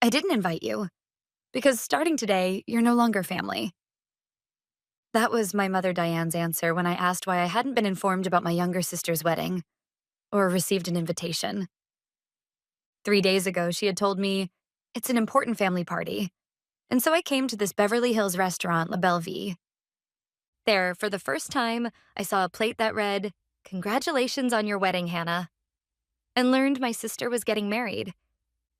I didn't invite you, because starting today, you're no longer family. That was my mother Diane's answer when I asked why I hadn't been informed about my younger sister's wedding, or received an invitation. 3 days ago, she had told me, it's an important family party, and so I came to this Beverly Hills restaurant, La Belle Vie. There, for the first time, I saw a plate that read, "Congratulations on your wedding, Hannah," and learned my sister was getting married.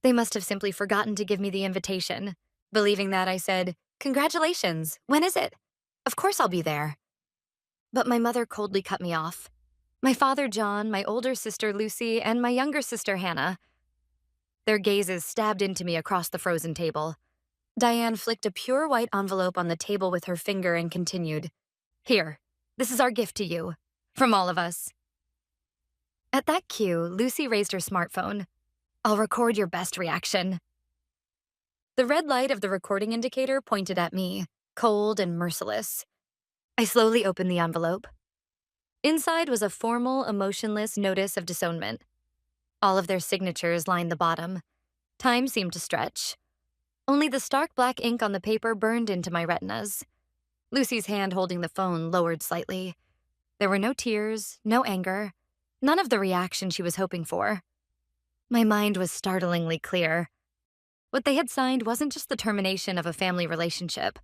They must have simply forgotten to give me the invitation. Believing that, I said, "Congratulations, when is it? Of course I'll be there." But my mother coldly cut me off. My father, John, my older sister, Lucy, and my younger sister, Hannah. Their gazes stabbed into me across the frozen table. Diane flicked a pure white envelope on the table with her finger and continued, "Here, this is our gift to you, from all of us." At that cue, Lucy raised her smartphone. "I'll record your best reaction." The red light of the recording indicator pointed at me, cold and merciless. I slowly opened the envelope. Inside was a formal, emotionless notice of disownment. All of their signatures lined the bottom. Time seemed to stretch. Only the stark black ink on the paper burned into my retinas. Lucy's hand holding the phone lowered slightly. There were no tears, no anger, none of the reaction she was hoping for. My mind was startlingly clear. What they had signed wasn't just the termination of a family relationship.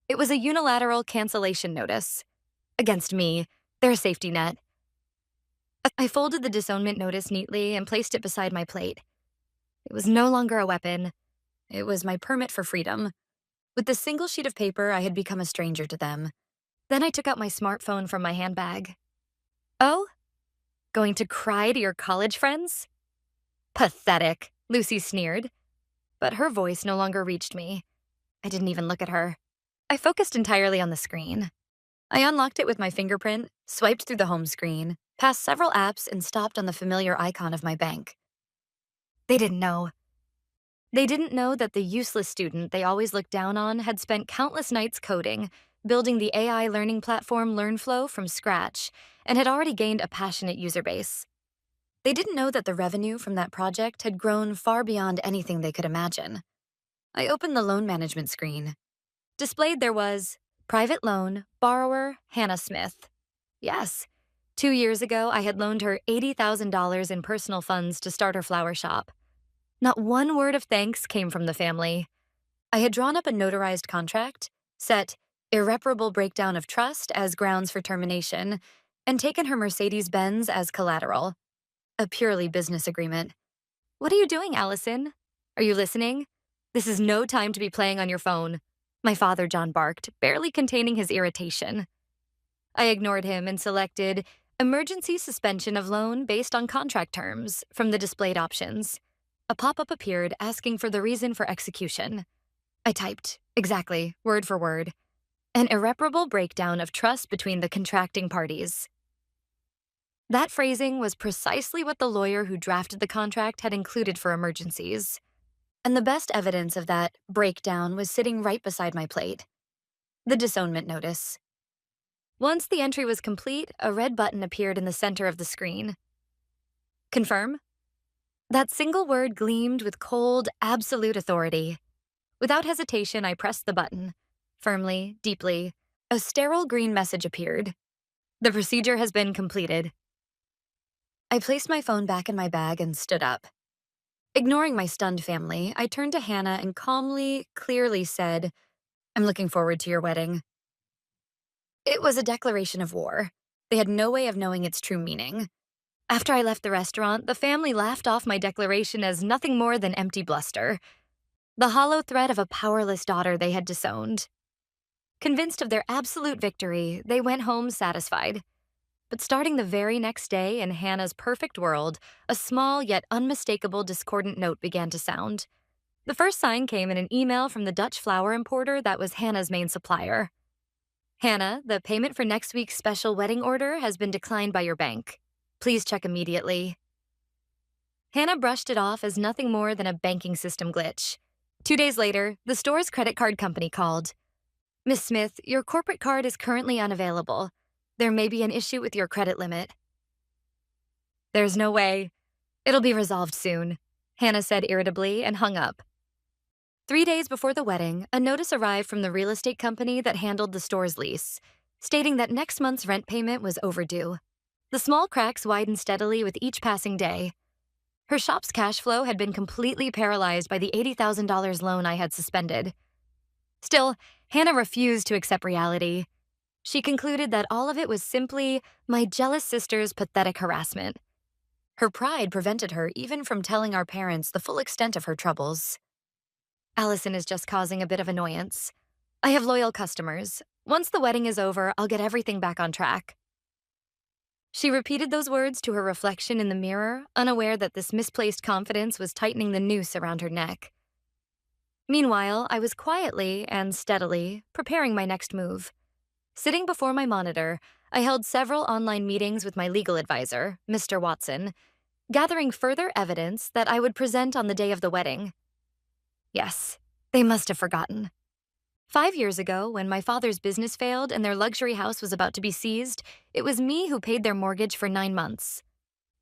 It was a unilateral cancellation notice. Against me, their safety net. I folded the disownment notice neatly and placed it beside my plate. It was no longer a weapon. It was my permit for freedom. With the single sheet of paper, I had become a stranger to them. Then I took out my smartphone from my handbag. "Oh? Going to cry to your college friends?" "Pathetic," Lucy sneered. But her voice no longer reached me. I didn't even look at her. I focused entirely on the screen. I unlocked it with my fingerprint, swiped through the home screen, passed several apps, and stopped on the familiar icon of my bank. They didn't know. They didn't know that the useless student they always looked down on had spent countless nights coding, building the AI learning platform LearnFlow from scratch, and had already gained a passionate user base. They didn't know that the revenue from that project had grown far beyond anything they could imagine. I opened the loan management screen. Displayed there was, private loan, borrower, Hannah Smith. Yes, 2 years ago I had loaned her $80,000 in personal funds to start her flower shop. Not one word of thanks came from the family. I had drawn up a notarized contract, set irreparable breakdown of trust as grounds for termination, and taken her Mercedes-Benz as collateral. A purely business agreement. "What are you doing, Allison? Are you listening? This is no time to be playing on your phone," my father, John, barked, barely containing his irritation. I ignored him and selected emergency suspension of loan based on contract terms from the displayed options. A pop-up appeared asking for the reason for execution. I typed, exactly, word for word, an irreparable breakdown of trust between the contracting parties. That phrasing was precisely what the lawyer who drafted the contract had included for emergencies. And the best evidence of that breakdown was sitting right beside my plate. The disownment notice. Once the entry was complete, a red button appeared in the center of the screen. Confirm? That single word gleamed with cold, absolute authority. Without hesitation, I pressed the button. Firmly, deeply, a sterile green message appeared. The procedure has been completed. I placed my phone back in my bag and stood up. Ignoring my stunned family, I turned to Hannah and calmly, clearly said, "I'm looking forward to your wedding." It was a declaration of war. They had no way of knowing its true meaning. After I left the restaurant, the family laughed off my declaration as nothing more than empty bluster. The hollow threat of a powerless daughter they had disowned. Convinced of their absolute victory, they went home satisfied. But starting the very next day in Hannah's perfect world, a small yet unmistakable discordant note began to sound. The first sign came in an email from the Dutch flower importer that was Hannah's main supplier. "Hannah, the payment for next week's special wedding order has been declined by your bank. Please check immediately." Hannah brushed it off as nothing more than a banking system glitch. 2 days later, the store's credit card company called. "Miss Smith, your corporate card is currently unavailable. There may be an issue with your credit limit." "There's no way. It'll be resolved soon," Hannah said irritably and hung up. 3 days before the wedding, a notice arrived from the real estate company that handled the store's lease, stating that next month's rent payment was overdue. The small cracks widened steadily with each passing day. Her shop's cash flow had been completely paralyzed by the $80,000 loan I had suspended. Still, Hannah refused to accept reality. She concluded that all of it was simply my jealous sister's pathetic harassment. Her pride prevented her even from telling our parents the full extent of her troubles. Allison is just causing a bit of annoyance. I have loyal customers. Once the wedding is over, I'll get everything back on track. She repeated those words to her reflection in the mirror, unaware that this misplaced confidence was tightening the noose around her neck. Meanwhile, I was quietly and steadily preparing my next move. Sitting before my monitor, I held several online meetings with my legal advisor, Mr. Watson, gathering further evidence that I would present on the day of the wedding. Yes, they must have forgotten. 5 years ago, when my father's business failed and their luxury house was about to be seized, it was me who paid their mortgage for 9 months.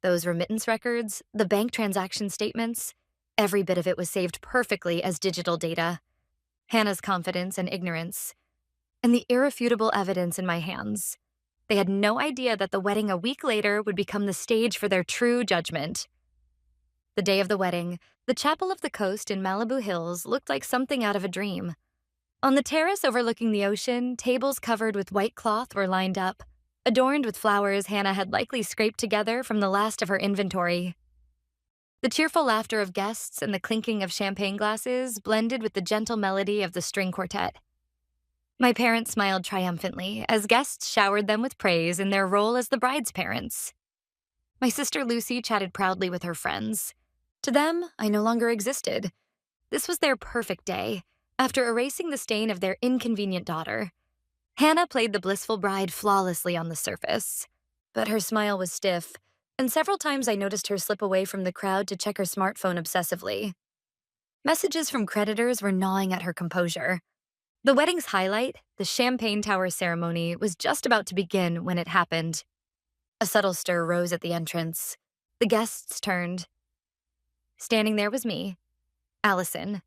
Those remittance records, the bank transaction statements, every bit of it was saved perfectly as digital data. Hannah's confidence and ignorance, and the irrefutable evidence in my hands. They had no idea that the wedding a week later would become the stage for their true judgment. The day of the wedding, the chapel of the coast in Malibu Hills looked like something out of a dream. On the terrace overlooking the ocean, tables covered with white cloth were lined up, adorned with flowers Hannah had likely scraped together from the last of her inventory. The cheerful laughter of guests and the clinking of champagne glasses blended with the gentle melody of the string quartet. My parents smiled triumphantly as guests showered them with praise in their role as the bride's parents. My sister Lucy chatted proudly with her friends. To them, I no longer existed. This was their perfect day, after erasing the stain of their inconvenient daughter. Hannah played the blissful bride flawlessly on the surface, but her smile was stiff, and several times I noticed her slip away from the crowd to check her smartphone obsessively. Messages from creditors were gnawing at her composure. The wedding's highlight, the champagne tower ceremony, was just about to begin when it happened. A subtle stir rose at the entrance. The guests turned. Standing there was me, Allison.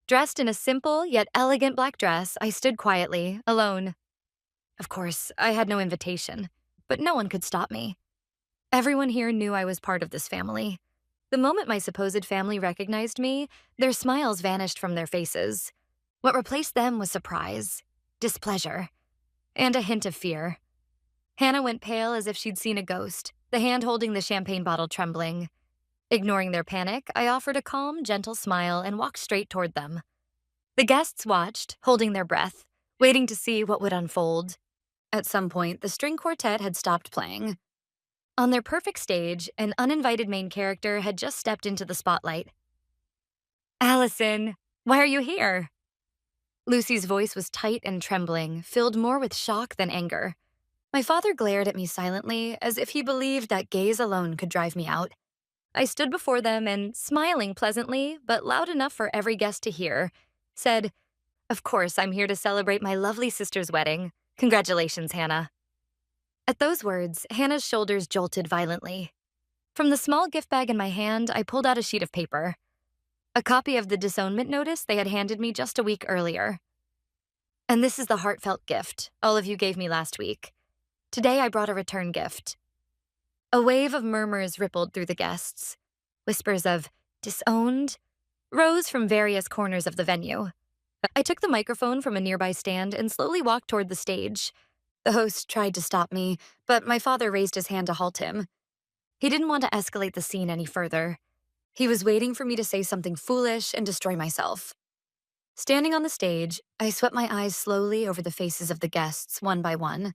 Dressed in a simple yet elegant black dress, I stood quietly, alone. Of course, I had no invitation, but no one could stop me. Everyone here knew I was part of this family. The moment my supposed family recognized me, their smiles vanished from their faces. What replaced them was surprise, displeasure, and a hint of fear. Hannah went pale as if she'd seen a ghost, the hand holding the champagne bottle trembling. Ignoring their panic, I offered a calm, gentle smile and walked straight toward them. The guests watched, holding their breath, waiting to see what would unfold. At some point, the string quartet had stopped playing. On their perfect stage, an uninvited main character had just stepped into the spotlight. "Allison, why are you here?" Lucy's voice was tight and trembling, filled more with shock than anger. My father glared at me silently, as if he believed that gaze alone could drive me out. I stood before them and, smiling pleasantly, but loud enough for every guest to hear, said, "Of course, I'm here to celebrate my lovely sister's wedding. Congratulations, Hannah." At those words, Hannah's shoulders jolted violently. From the small gift bag in my hand, I pulled out a sheet of paper. A copy of the disownment notice they had handed me just a week earlier. "And this is the heartfelt gift all of you gave me last week. Today I brought a return gift." A wave of murmurs rippled through the guests. Whispers of "disowned" rose from various corners of the venue. I took the microphone from a nearby stand and slowly walked toward the stage. The host tried to stop me, but my father raised his hand to halt him. He didn't want to escalate the scene any further. He was waiting for me to say something foolish and destroy myself. Standing on the stage, I swept my eyes slowly over the faces of the guests, one by one.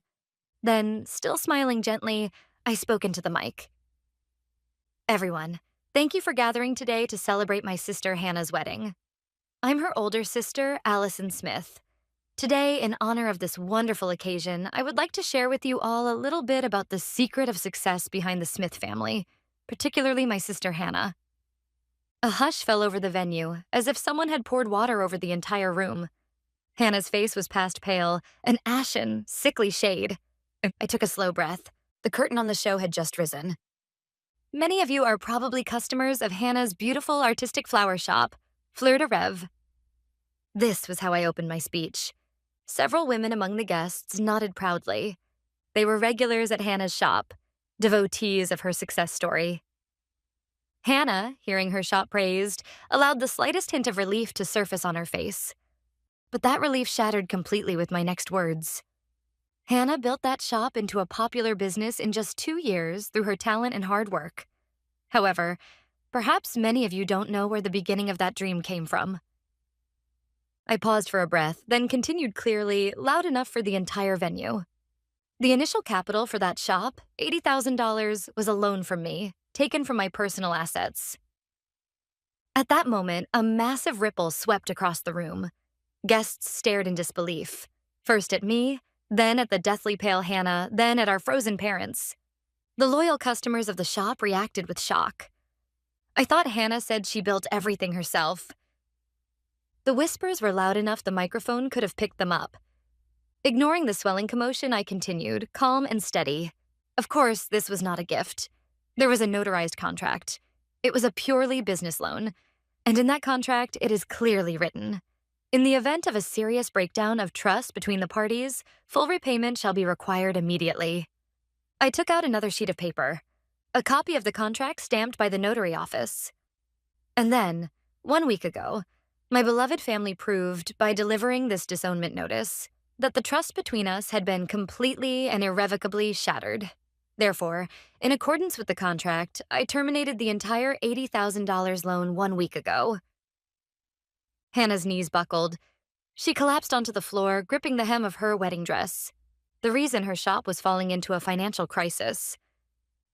Then, still smiling gently, I spoke into the mic. "Everyone, thank you for gathering today to celebrate my sister Hannah's wedding. I'm her older sister, Allison Smith. Today, in honor of this wonderful occasion, I would like to share with you all a little bit about the secret of success behind the Smith family, particularly my sister Hannah." A hush fell over the venue, as if someone had poured water over the entire room. Hannah's face was past pale, an ashen, sickly shade. I took a slow breath. The curtain on the show had just risen. "Many of you are probably customers of Hannah's beautiful artistic flower shop, Fleur de Rev. This was how I opened my speech. Several women among the guests nodded proudly. They were regulars at Hannah's shop, devotees of her success story. Hannah, hearing her shop praised, allowed the slightest hint of relief to surface on her face. But that relief shattered completely with my next words. Hannah built that shop into a popular business in just 2 years through her talent and hard work. However, perhaps many of you don't know where the beginning of that dream came from. I paused for a breath, then continued clearly, loud enough for the entire venue. The initial capital for that shop, $80,000, was a loan from me, taken from my personal assets. At that moment, a massive ripple swept across the room. Guests stared in disbelief, first at me, then at the deathly pale Hannah, then at our frozen parents. The loyal customers of the shop reacted with shock. I thought Hannah said she built everything herself. The whispers were loud enough the microphone could have picked them up. Ignoring the swelling commotion, I continued, calm and steady. Of course, this was not a gift. There was a notarized contract. It was a purely business loan. And in that contract, it is clearly written: in the event of a serious breakdown of trust between the parties, full repayment shall be required immediately. I took out another sheet of paper, a copy of the contract stamped by the notary office. And then, 1 week ago, my beloved family proved, by delivering this disownment notice, that the trust between us had been completely and irrevocably shattered. Therefore, in accordance with the contract, I terminated the entire $80,000 loan 1 week ago. Hannah's knees buckled. She collapsed onto the floor, gripping the hem of her wedding dress. The reason her shop was falling into a financial crisis.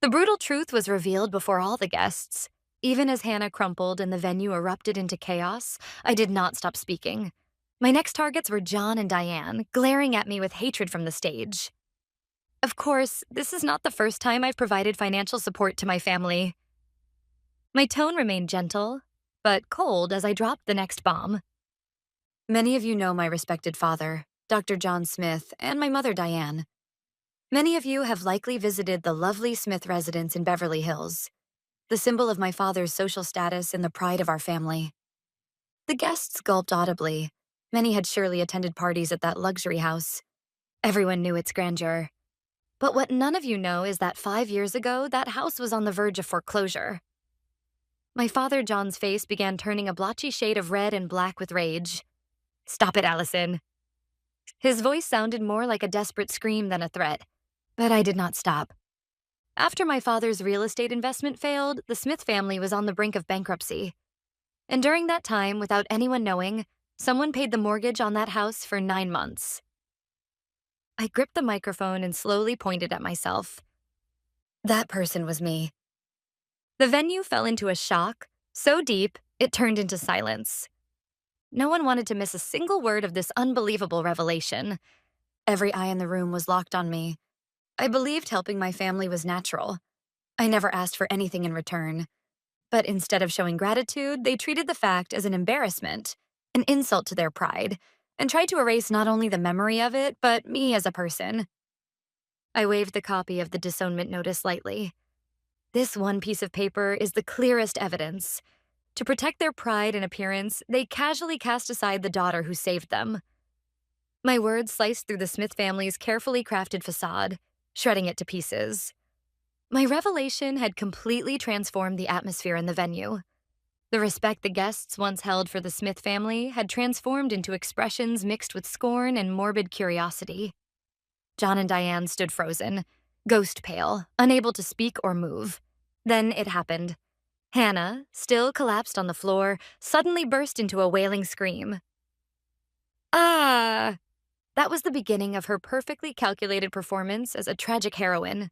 The brutal truth was revealed before all the guests. Even as Hannah crumpled and the venue erupted into chaos, I did not stop speaking. My next targets were John and Diane, glaring at me with hatred from the stage. Of course, this is not the first time I've provided financial support to my family. My tone remained gentle, but cold as I dropped the next bomb. Many of you know my respected father, Dr. John Smith, and my mother, Diane. Many of you have likely visited the lovely Smith residence in Beverly Hills, the symbol of my father's social status and the pride of our family. The guests gulped audibly. Many had surely attended parties at that luxury house. Everyone knew its grandeur. But what none of you know is that 5 years ago, that house was on the verge of foreclosure. My father John's face began turning a blotchy shade of red and black with rage. "Stop it, Allison." His voice sounded more like a desperate scream than a threat, but I did not stop. After my father's real estate investment failed, the Smith family was on the brink of bankruptcy. And during that time, without anyone knowing, someone paid the mortgage on that house for 9 months. I gripped the microphone and slowly pointed at myself. That person was me. The venue fell into a shock, so deep, it turned into silence. No one wanted to miss a single word of this unbelievable revelation. Every eye in the room was locked on me. I believed helping my family was natural. I never asked for anything in return. But instead of showing gratitude, they treated the fact as an embarrassment, an insult to their pride, and tried to erase not only the memory of it, but me as a person. I waved the copy of the disownment notice lightly. This one piece of paper is the clearest evidence. To protect their pride and appearance, they casually cast aside the daughter who saved them. My words sliced through the Smith family's carefully crafted facade, shredding it to pieces. My revelation had completely transformed the atmosphere in the venue. The respect the guests once held for the Smith family had transformed into expressions mixed with scorn and morbid curiosity. John and Diane stood frozen, ghost pale, unable to speak or move. Then it happened. Hannah, still collapsed on the floor, suddenly burst into a wailing scream. Ah! That was the beginning of her perfectly calculated performance as a tragic heroine.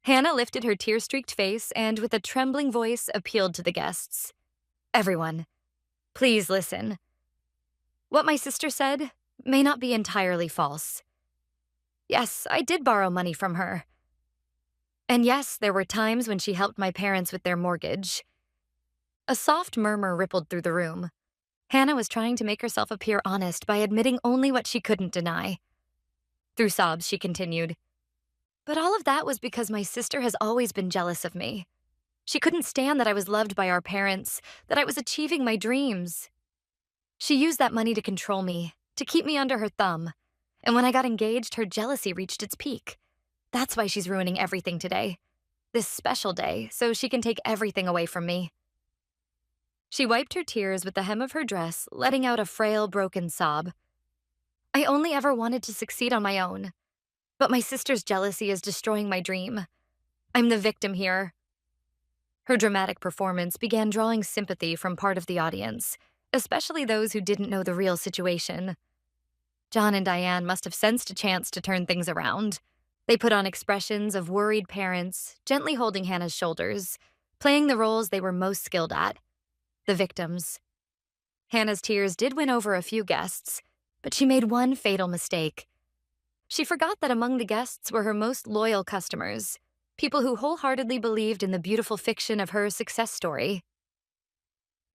Hannah lifted her tear-streaked face and, with a trembling voice, appealed to the guests. Everyone, please listen. What my sister said may not be entirely false. Yes, I did borrow money from her. And yes, there were times when she helped my parents with their mortgage. A soft murmur rippled through the room. Hannah was trying to make herself appear honest by admitting only what she couldn't deny. Through sobs, she continued, "But all of that was because my sister has always been jealous of me. She couldn't stand that I was loved by our parents, that I was achieving my dreams." She used that money to control me, to keep me under her thumb. And when I got engaged, her jealousy reached its peak. That's why she's ruining everything today. This special day, so she can take everything away from me. She wiped her tears with the hem of her dress, letting out a frail, broken sob. I only ever wanted to succeed on my own. But my sister's jealousy is destroying my dream. I'm the victim here. Her dramatic performance began drawing sympathy from part of the audience, especially those who didn't know the real situation. John and Diane must have sensed a chance to turn things around. They put on expressions of worried parents, gently holding Hannah's shoulders, playing the roles they were most skilled at, the victims. Hannah's tears did win over a few guests, but she made one fatal mistake. She forgot that among the guests were her most loyal customers, people who wholeheartedly believed in the beautiful fiction of her success story.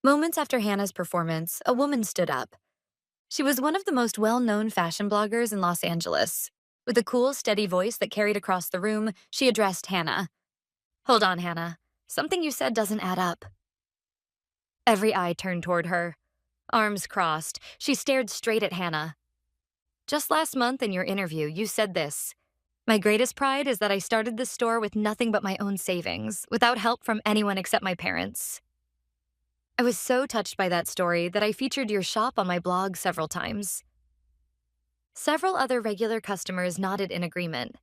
Moments after Hannah's performance, a woman stood up. She was one of the most well-known fashion bloggers in Los Angeles. With a cool, steady voice that carried across the room, she addressed Hannah. "Hold on, Hannah. Something you said doesn't add up." Every eye turned toward her. Arms crossed, she stared straight at Hannah. "Just last month in your interview, you said this. My greatest pride is that I started this store with nothing but my own savings, without help from anyone except my parents." I was so touched by that story that I featured your shop on my blog several times. Several other regular customers nodded in agreement.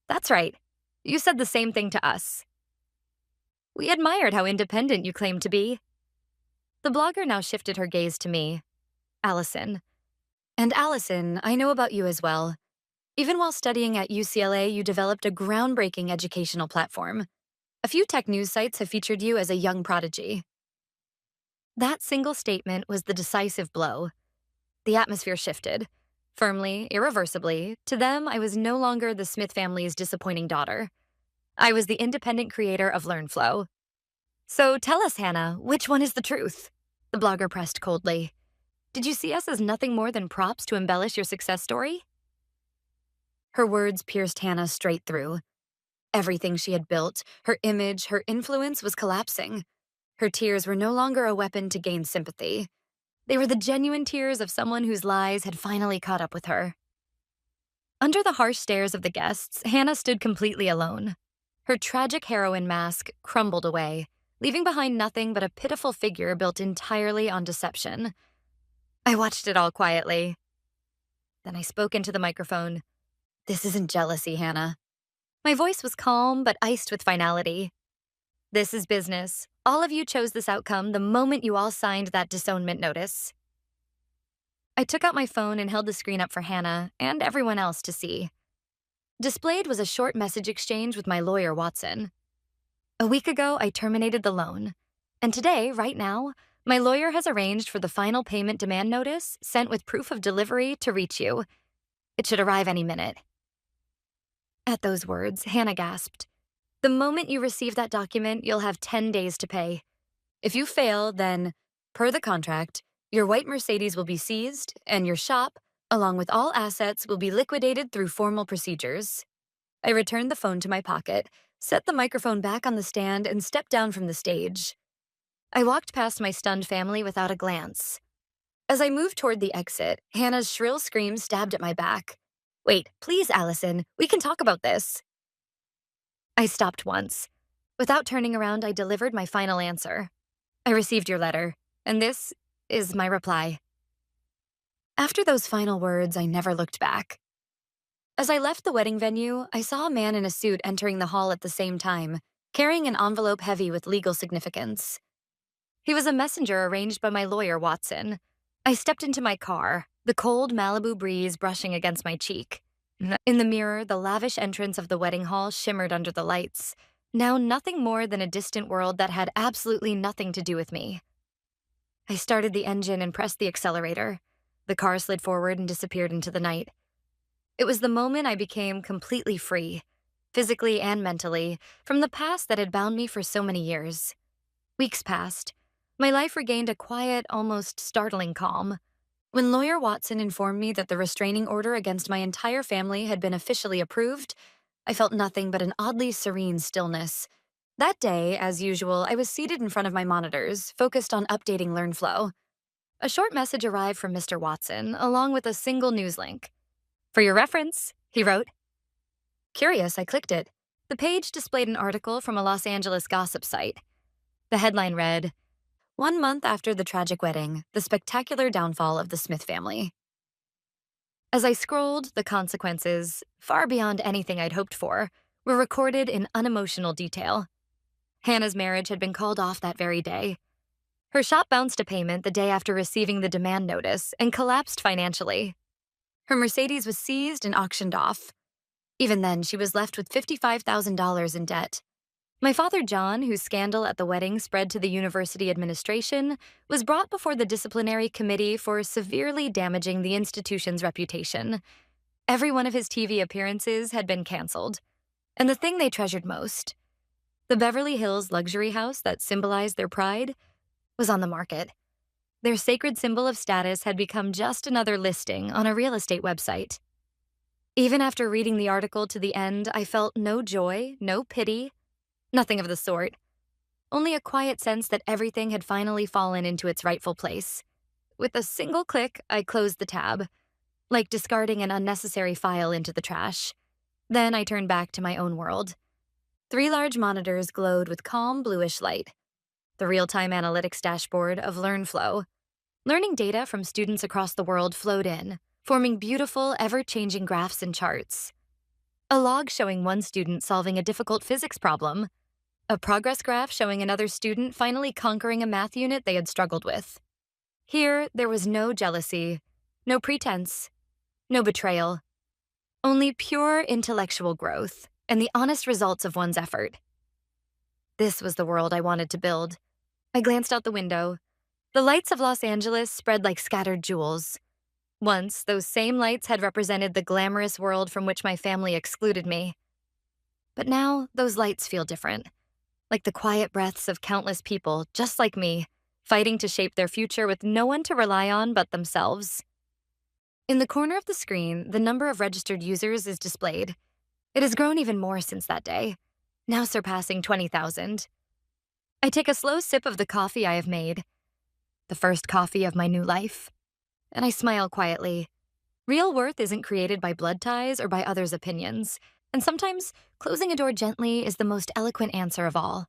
"That's right. You said the same thing to us. We admired how independent you claimed to be." The blogger now shifted her gaze to me. "Allison. And Allison, I know about you as well. Even while studying at UCLA, you developed a groundbreaking educational platform. A few tech news sites have featured you as a young prodigy." That single statement was the decisive blow. The atmosphere shifted. Firmly, irreversibly, to them, I was no longer the Smith family's disappointing daughter. I was the independent creator of LearnFlow. "So tell us, Hannah, which one is the truth?" The blogger pressed coldly. "Did you see us as nothing more than props to embellish your success story?" Her words pierced Hannah straight through. Everything she had built, her image, her influence was collapsing. Her tears were no longer a weapon to gain sympathy. They were the genuine tears of someone whose lies had finally caught up with her. Under the harsh stares of the guests, Hannah stood completely alone. Her tragic heroine mask crumbled away, leaving behind nothing but a pitiful figure built entirely on deception. I watched it all quietly. Then I spoke into the microphone. "This isn't jealousy, Hannah." My voice was calm but iced with finality. "This is business. All of you chose this outcome the moment you all signed that disownment notice." I took out my phone and held the screen up for Hannah and everyone else to see. Displayed was a short message exchange with my lawyer, Watson. A week ago, I terminated the loan. And today, right now, my lawyer has arranged for the final payment demand notice sent with proof of delivery to reach you. It should arrive any minute. At those words, Hannah gasped. "The moment you receive that document, you'll have 10 days to pay. If you fail, then, per the contract, your white Mercedes will be seized, and your shop, along with all assets, will be liquidated through formal procedures." I returned the phone to my pocket, set the microphone back on the stand, and stepped down from the stage. I walked past my stunned family without a glance. As I moved toward the exit, Hannah's shrill scream stabbed at my back. "Wait, please, Allison, we can talk about this." I stopped once. Without turning around, I delivered my final answer. "I received your letter, and this is my reply." After those final words, I never looked back. As I left the wedding venue, I saw a man in a suit entering the hall at the same time, carrying an envelope heavy with legal significance. He was a messenger arranged by my lawyer, Watson. I stepped into my car, the cold Malibu breeze brushing against my cheek. In the mirror, the lavish entrance of the wedding hall shimmered under the lights, now nothing more than a distant world that had absolutely nothing to do with me. I started the engine and pressed the accelerator. The car slid forward and disappeared into the night. It was the moment I became completely free, physically and mentally, from the past that had bound me for so many years. Weeks passed. My life regained a quiet, almost startling calm. When lawyer Watson informed me that the restraining order against my entire family had been officially approved, I felt nothing but an oddly serene stillness. That day, as usual, I was seated in front of my monitors, focused on updating LearnFlow. A short message arrived from Mr. Watson, along with a single news link. "For your reference," he wrote. Curious, I clicked it. The page displayed an article from a Los Angeles gossip site. The headline read, "One month after the tragic wedding, the spectacular downfall of the Smith family." As I scrolled, the consequences, far beyond anything I'd hoped for, were recorded in unemotional detail. Hannah's marriage had been called off that very day. Her shop bounced a payment the day after receiving the demand notice and collapsed financially. Her Mercedes was seized and auctioned off. Even then, she was left with $55,000 in debt. My father, John, whose scandal at the wedding spread to the university administration, was brought before the disciplinary committee for severely damaging the institution's reputation. Every one of his TV appearances had been canceled. And the thing they treasured most, the Beverly Hills luxury house that symbolized their pride, was on the market. Their sacred symbol of status had become just another listing on a real estate website. Even after reading the article to the end, I felt no joy, no pity, nothing of the sort. Only a quiet sense that everything had finally fallen into its rightful place. With a single click, I closed the tab, like discarding an unnecessary file into the trash. Then I turned back to my own world. 3 large monitors glowed with calm bluish light. The real-time analytics dashboard of LearnFlow. Learning data from students across the world flowed in, forming beautiful, ever-changing graphs and charts. A log showing one student solving a difficult physics problem. A progress graph showing another student finally conquering a math unit they had struggled with. Here, there was no jealousy, no pretense, no betrayal. Only pure intellectual growth and the honest results of one's effort. This was the world I wanted to build. I glanced out the window. The lights of Los Angeles spread like scattered jewels. Once, those same lights had represented the glamorous world from which my family excluded me. But now, those lights feel different, like the quiet breaths of countless people just like me, fighting to shape their future with no one to rely on but themselves. In the corner of the screen, the number of registered users is displayed. It has grown even more since that day, now surpassing 20,000. I take a slow sip of the coffee I have made, the first coffee of my new life, and I smile quietly. Real worth isn't created by blood ties or by others' opinions, and sometimes closing a door gently is the most eloquent answer of all.